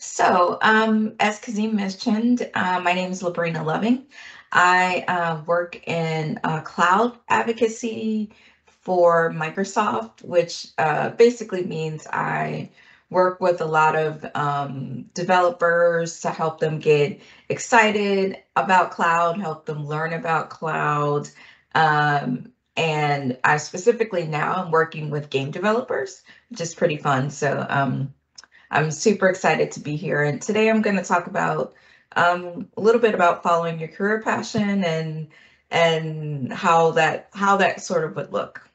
As Kazim mentioned, my name is Labrina Loving. I work in cloud advocacy for Microsoft, which basically means I work with a lot of developers to help them get excited about cloud, help them learn about cloud. And I specifically now am working with game developers, which is pretty fun. I'm super excited to be here. And today I'm going to talk about a little bit about following your career passion and how that sort of would look.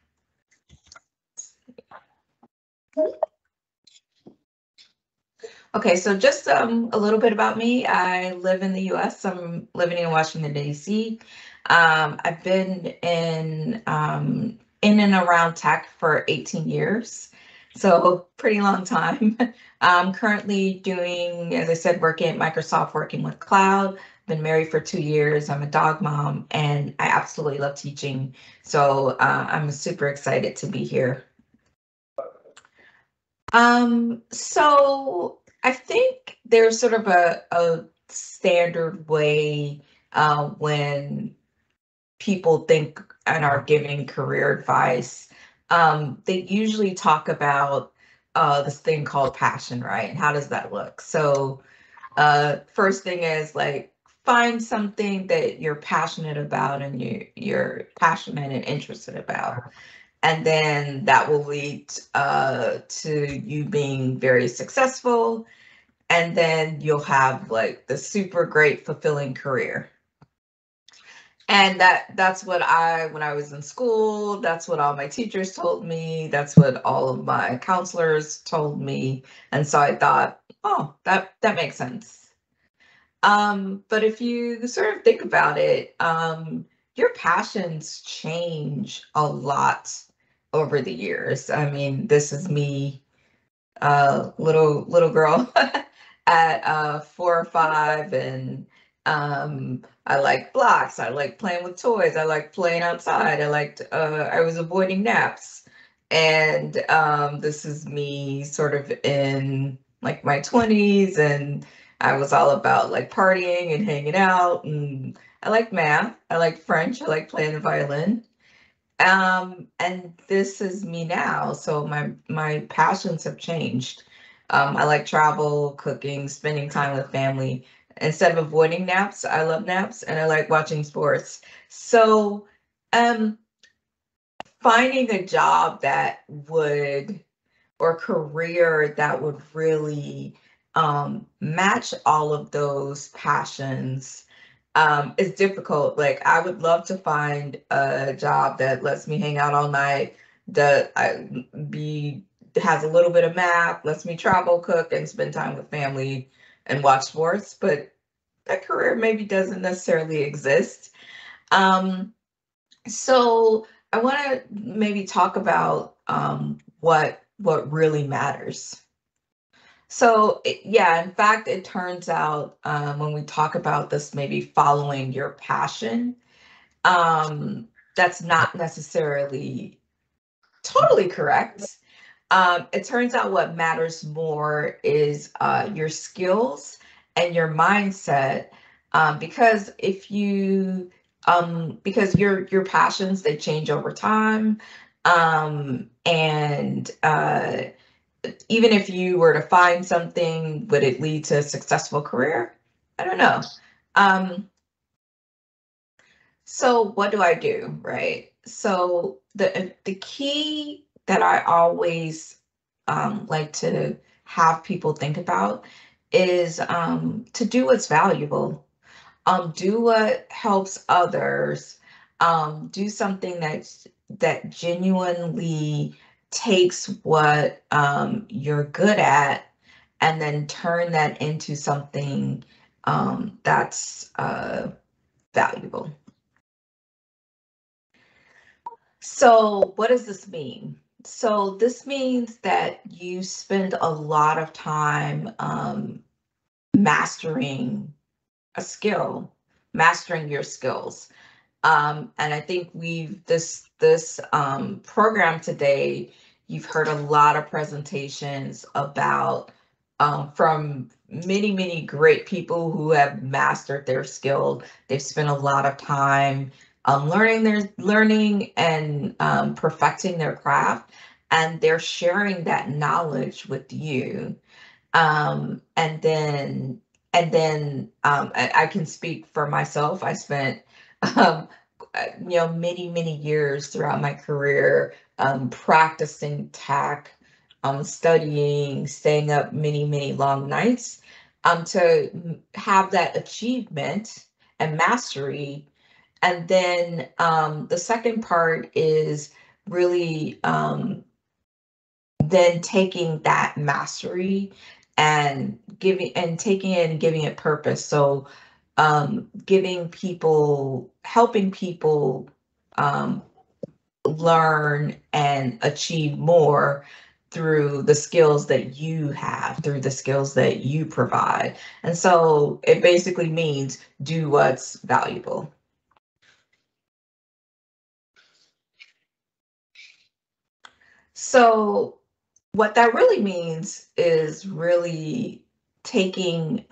Okay, so just a little bit about me. I live in the U.S. I'm living in Washington, D.C. I've been in and around tech for 18 years, so pretty long time. I'm currently doing, as I said, working at Microsoft, working with cloud. Been married for 2 years. I'm a dog mom, and I absolutely love teaching. So I'm super excited to be here. So I think there's sort of a standard way when people think and are giving career advice. They usually talk about this thing called passion, right? And how does that look? So first thing is like find something that you're passionate about and you're passionate and interested about, and then that will lead to you being very successful, and then you'll have like the super great fulfilling career. And that's what when I was in school, that's what all my teachers told me, that's what all of my counselors told me. And so I thought, oh, that makes sense. But if you sort of think about it, your passions change a lot over the years. I mean, this is me, little girl at 4 or 5, and I like blocks. I like playing with toys. I like playing outside. I was avoiding naps, and this is me sort of in like my 20s, and I was all about like partying and hanging out, and I like math. I like French. I like playing the violin. And this is me now. So my passions have changed. I like travel, cooking, spending time with family. Instead of avoiding naps, I love naps and I like watching sports. So um, finding a job that would, or career that would really match all of those passions is difficult. Like I would love to find a job that lets me hang out all night, that be has a little bit of math, lets me travel, cook, and spend time with family and watch sports, but that career maybe doesn't necessarily exist. Um, so I want to maybe talk about what really matters. So yeah, in fact, it turns out when we talk about this, maybe following your passion, that's not necessarily totally correct. It turns out what matters more is your skills and your mindset, because if you because your passions, they change over time, and even if you were to find something, would it lead to a successful career? I don't know. Um, so what do I do, right? So the key that I always like to have people think about is to do what's valuable. Do what helps others. Do something that genuinely takes what you're good at and then turn that into something that's valuable. So, what does this mean? So, this means that you spend a lot of time mastering a skill, mastering your skills. And I think this program today, you've heard a lot of presentations about from many, many great people who have mastered their skill. They've spent a lot of time learning and perfecting their craft, and they're sharing that knowledge with you. And then I can speak for myself. I spent um, many, many years throughout my career practicing tech, studying, staying up many, many long nights to have that achievement and mastery. And then the second part is really then taking that mastery and taking it and giving it purpose. So helping people um, learn and achieve more through the skills that you have, through the skills that you provide. And so it basically means do what's valuable. So what that really means is really taking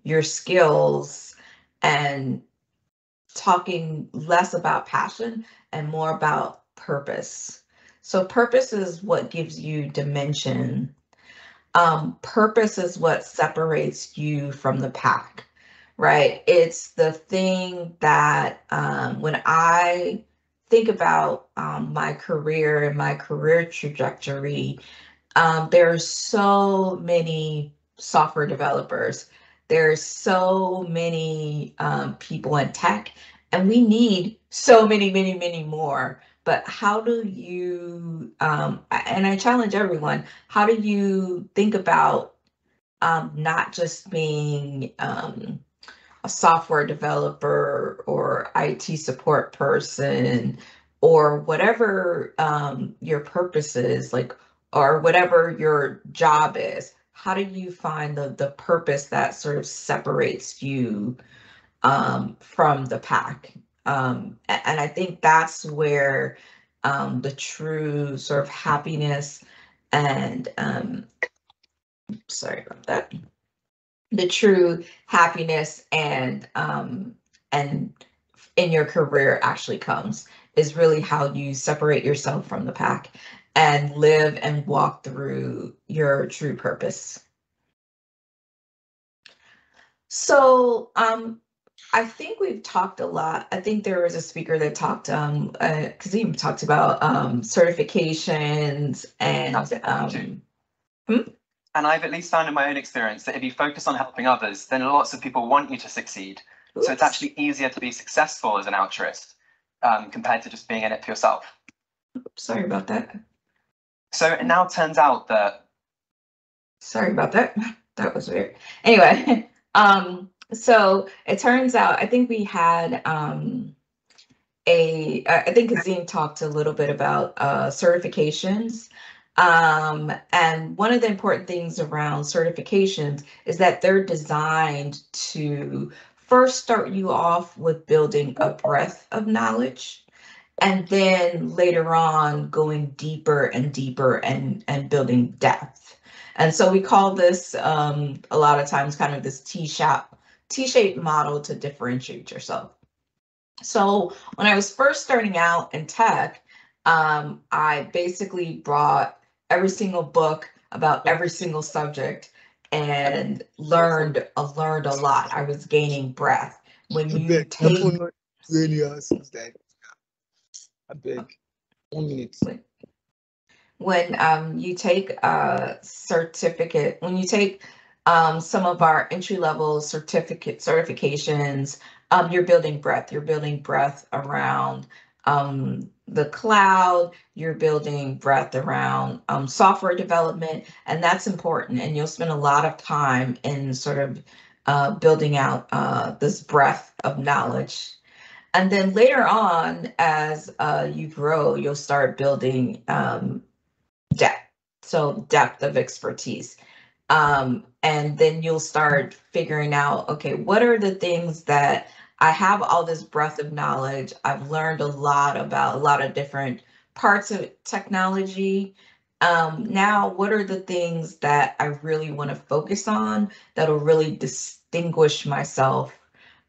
your skills and talking less about passion and more about purpose. So purpose is what gives you dimension. Purpose is what separates you from the pack, right? It's the thing that when I think about my career and my career trajectory, there's so many software developers. There's so many people in tech, and we need so many, many, many more. But how do you, and I challenge everyone, how do you think about not just being a software developer or IT support person or whatever your purpose is, like, or whatever your job is, how do you find the purpose that sort of separates you from the pack? And I think that's where the true sort of happiness and sorry about that, the true happiness and in your career actually comes, is really how you separate yourself from the pack and live and walk through your true purpose. So I think we've talked a lot. I think there was a speaker that talked Kazim talked about certifications and and I've at least found in my own experience that if you focus on helping others, then lots of people want you to succeed. Oops. So it's actually easier to be successful as an altruist compared to just being in it for yourself. Sorry about that. So it now turns out that... Sorry about that. That was weird. Anyway, so it turns out, I think we had I think Kazim talked a little bit about certifications. And one of the important things around certifications is that they're designed to first start you off with building a breadth of knowledge, and then later on going deeper and deeper and building depth. And so we call this a lot of times kind of this T-shaped model to differentiate yourself. So when I was first starting out in tech, I basically brought every single book about every single subject and learned a lot. I was gaining breadth. When you take really asks that. I beg 1 minute. When you take a certificate, when you take some of our entry-level certifications, you're building breadth. You're building breadth around the cloud. You're building breadth around software development, and that's important. And you'll spend a lot of time in sort of building out this breadth of knowledge. And then later on, as you grow, you'll start building depth. So depth of expertise. And then you'll start figuring out, okay, what are the things that I have all this breadth of knowledge. I've learned a lot about a lot of different parts of technology. Now, what are the things that I really want to focus on that'll really distinguish myself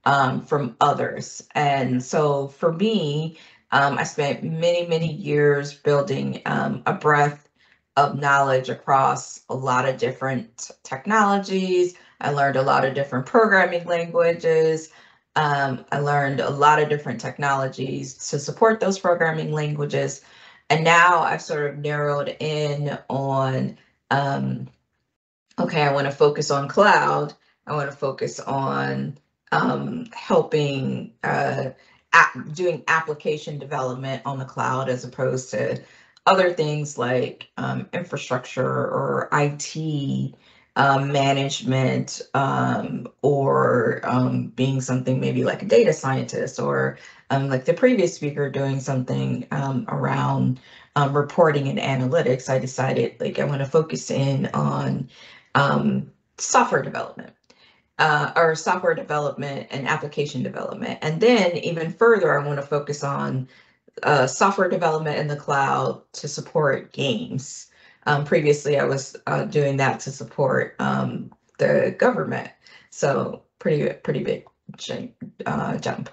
from others? And so for me, I spent many years building a breadth of knowledge across a lot of different technologies. I learned a lot of different programming languages. I learned a lot of different technologies to support those programming languages. And now I've sort of narrowed in on, okay, I want to focus on cloud. I want to focus on helping doing application development on the cloud as opposed to other things like infrastructure or IT management, or being something maybe like a data scientist, or like the previous speaker doing something around reporting and analytics. I decided like I want to focus in on software development. Or software development and application development. And then even further, I want to focus on software development in the cloud to support games. Previously, I was doing that to support the government. So pretty big jump.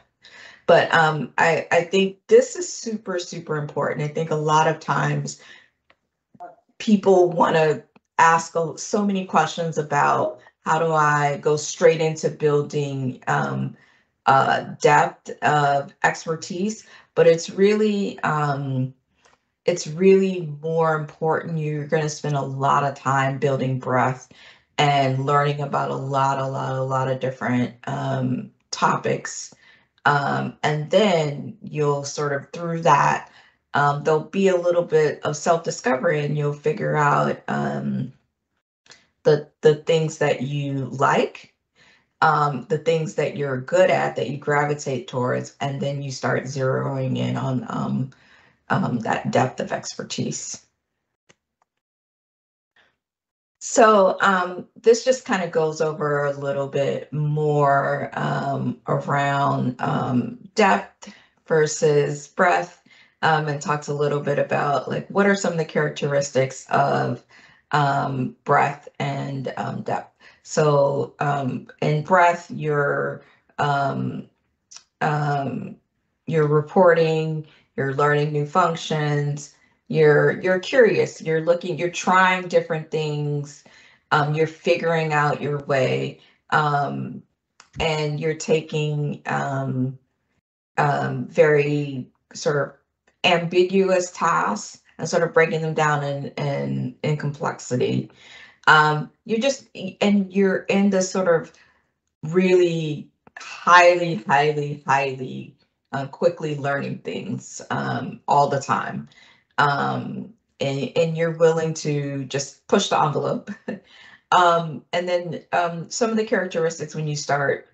But I think this is super important. I think a lot of times people want to ask so many questions about how do I go straight into building depth of expertise, but it's really more important. You're going to spend a lot of time building breadth and learning about a lot of different topics. And then you'll sort of through that, there'll be a little bit of self-discovery and you'll figure out the things that you like, the things that you're good at, that you gravitate towards, and then you start zeroing in on that depth of expertise. So this just kind of goes over a little bit more around depth versus breadth, and talks a little bit about like what are some of the characteristics of breadth and depth. So in breadth, you're reporting, you're learning new functions, you're curious, you're trying different things, you're figuring out your way, and you're taking very sort of ambiguous tasks and sort of breaking them down in complexity. You're in this sort of really highly quickly learning things all the time. And you're willing to just push the envelope. And then some of the characteristics when you start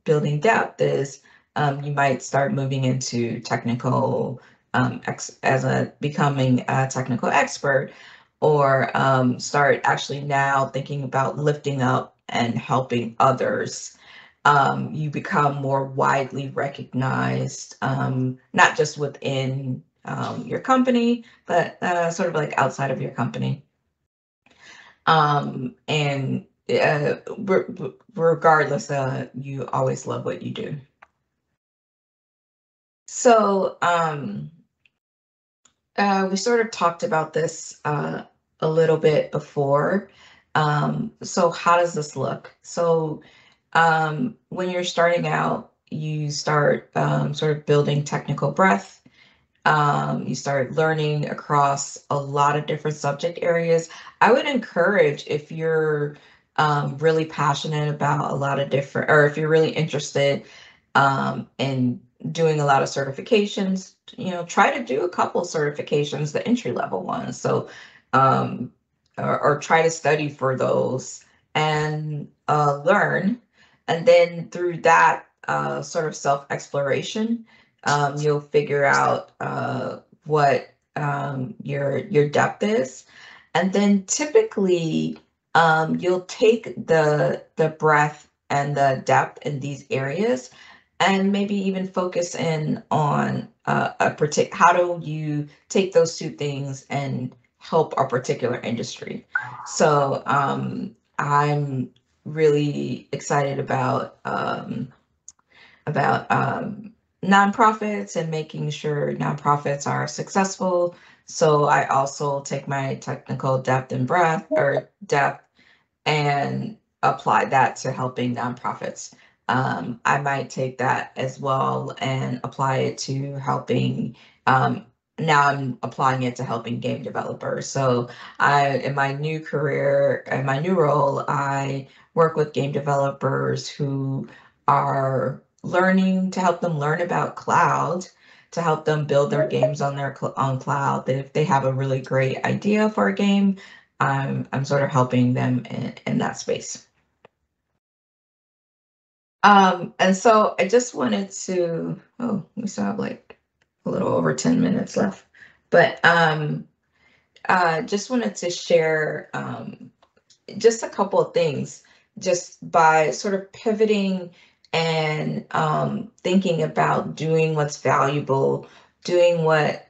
building depth is you might start moving into technical, becoming a technical expert, or start actually now thinking about lifting up and helping others. You become more widely recognized, not just within your company, but sort of like outside of your company. And regardless, you always love what you do. So we sort of talked about this a little bit before. So how does this look? So when you're starting out, you start sort of building technical breadth. You start learning across a lot of different subject areas. I would encourage, if you're really passionate about a lot of different, or if you're really interested in doing a lot of certifications, try to do a couple certifications, the entry level ones. So, or try to study for those and learn. And then through that sort of self-exploration, you'll figure out what your depth is. And then typically you'll take the breadth and the depth in these areas and maybe even focus in on a particular, how do you take those two things and help a particular industry. So I'm really excited about nonprofits and making sure nonprofits are successful. So I also take my technical depth and breadth or depth and apply that to helping nonprofits. I might take that as well and apply it to helping. Now I'm applying it to helping game developers. So in my new career, in my new role, I work with game developers who are learning to help them learn about cloud, to help them build their games on their on cloud. That if they have a really great idea for a game, I'm sort of helping them in that space. And so I just wanted to, oh, we still have like a little over 10 minutes left, but just wanted to share just a couple of things just by sort of pivoting and thinking about doing what's valuable, doing what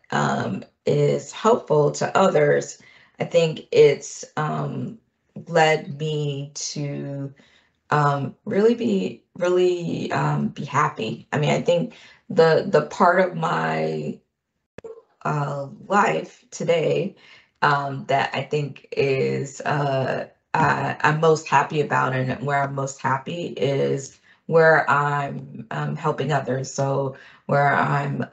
is helpful to others. I think it's led me to really be happy. I mean, I think the part of my life today that I think is I'm most happy about, and where I'm most happy is where I'm helping others. So where I'm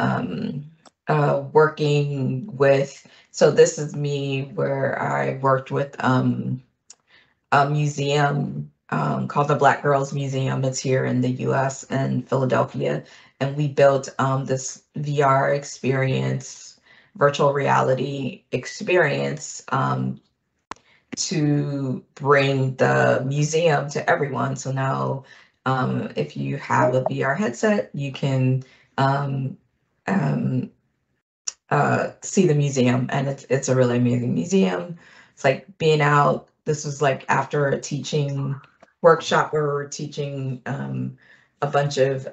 working with. So this is me where I worked with a museum called the Black Girls Museum. It's here in the US in Philadelphia. And we built this VR experience, virtual reality experience to bring the museum to everyone. So now if you have a VR headset, you can um, um, see the museum, and it's a really amazing museum. It's like being out. This was like after a teaching workshop where we were teaching a bunch of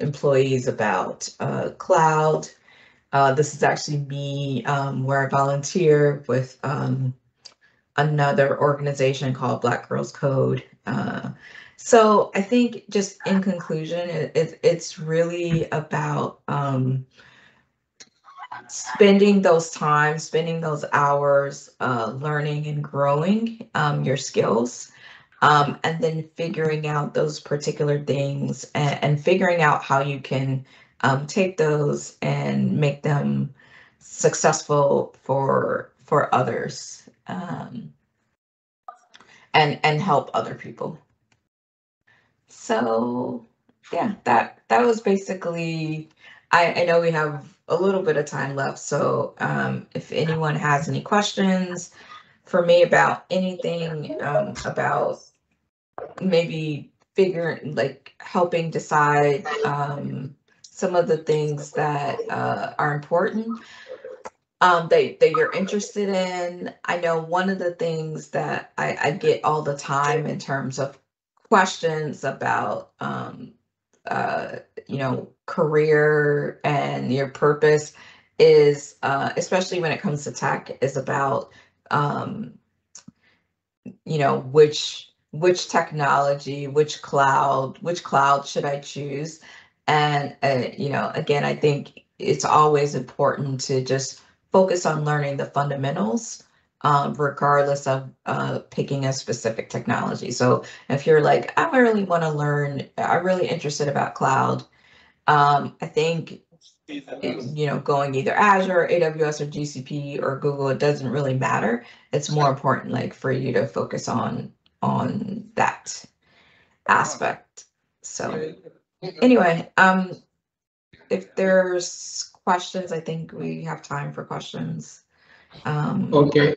employees about cloud. This is actually me where I volunteer with another organization called Black Girls Code. So I think just in conclusion, it's really about spending those times, spending those hours learning and growing your skills, and then figuring out those particular things and figuring out how you can take those and make them successful for others, and help other people. So yeah, that was basically. I know we have a little bit of time left, so if anyone has any questions for me about anything, about maybe figuring, like helping decide some of the things that are important, that you're interested in. I know one of the things that I get all the time in terms of questions about uh, career and your purpose is, especially when it comes to tech, is about um, which technology, which cloud should I choose? And again, I think it's always important to just focus on learning the fundamentals, regardless of picking a specific technology. So if you're like, I really want to learn, I'm really interested about cloud, I think going either Azure, AWS, or GCP or Google, it doesn't really matter. It's more important, like, for you to focus on that aspect. So anyway, if there's questions, I think we have time for questions. Okay.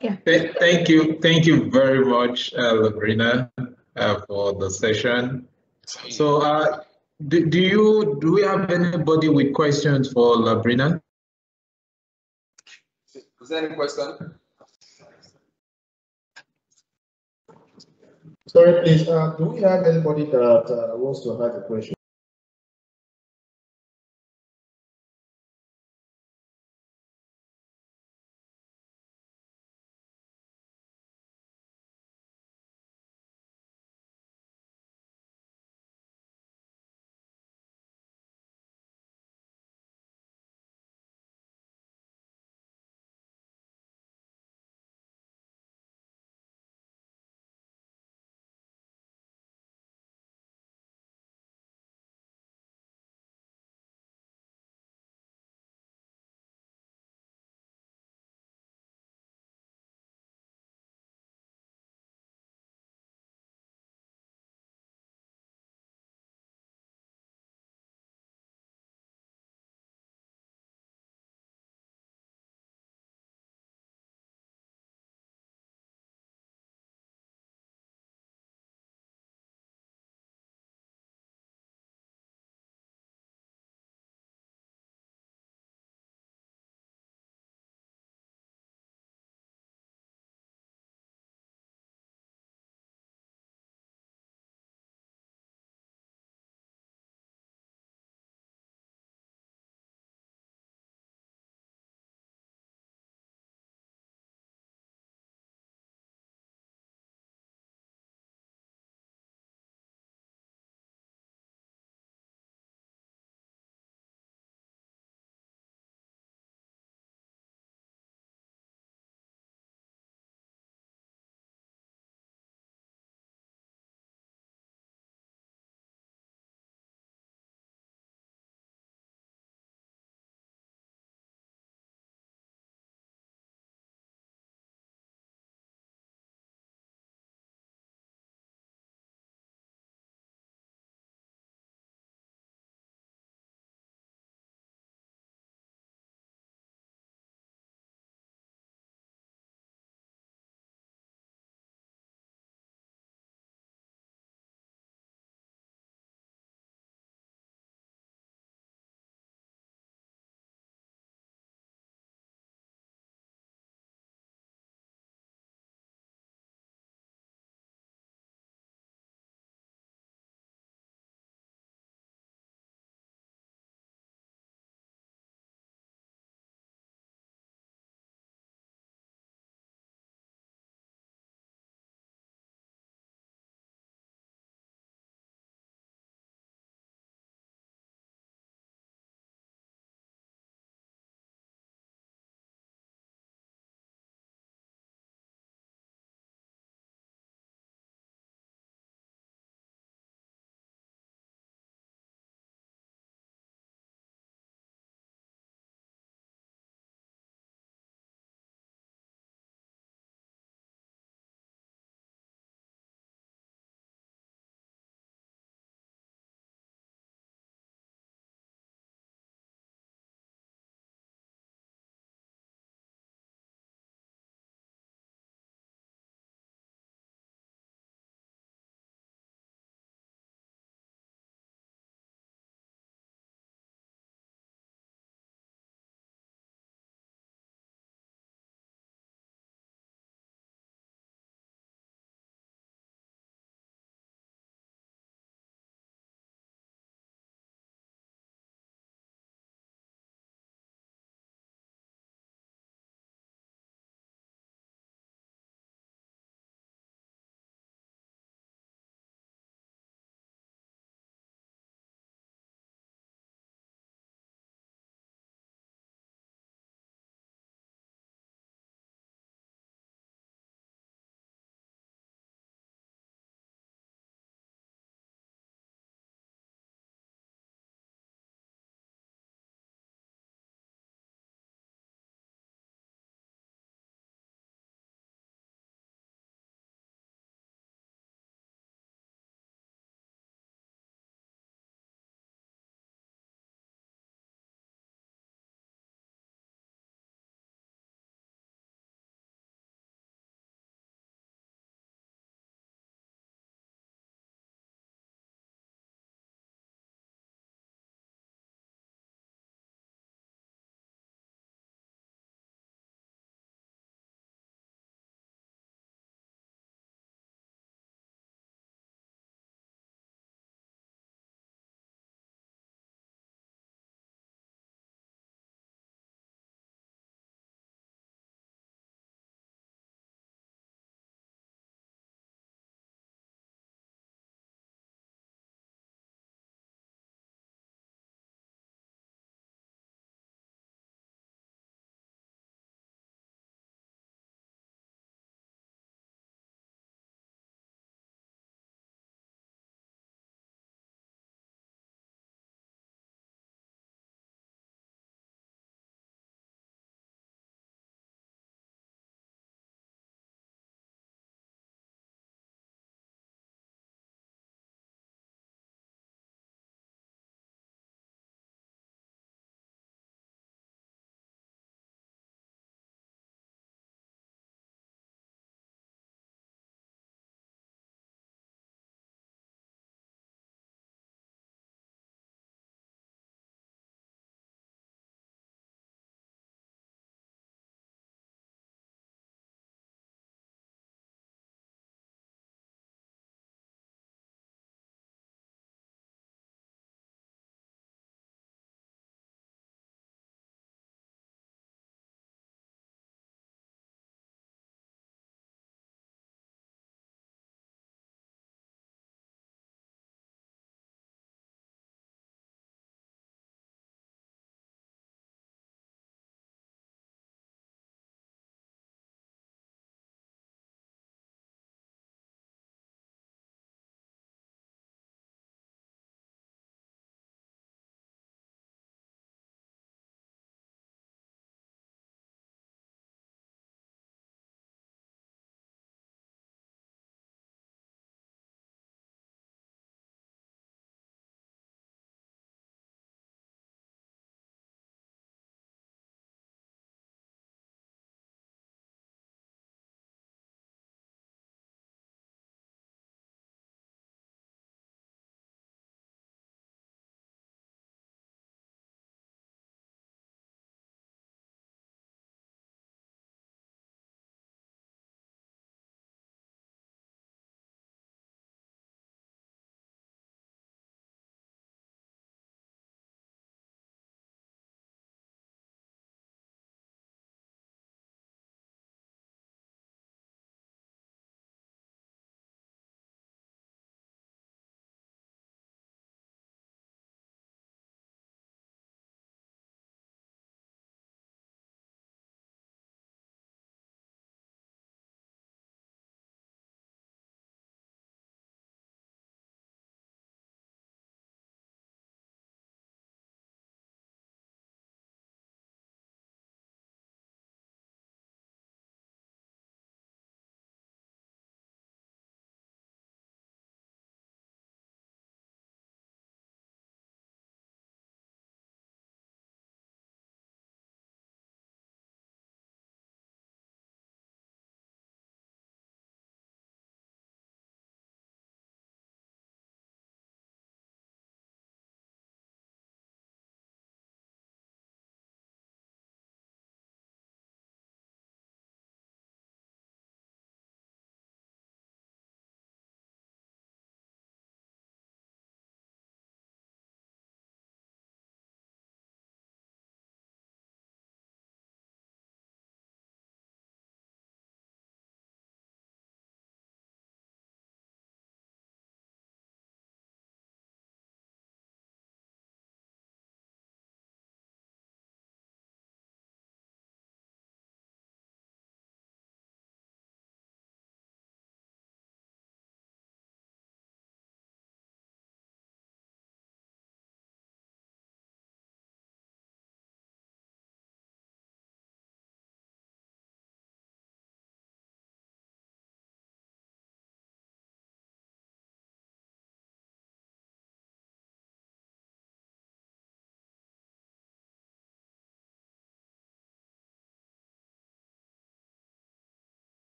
Yeah. Thank you very much, Labrina, for the session. So, do we have anybody with questions for Labrina? Is there any question? Sorry, please. Do we have anybody that wants to ask a question?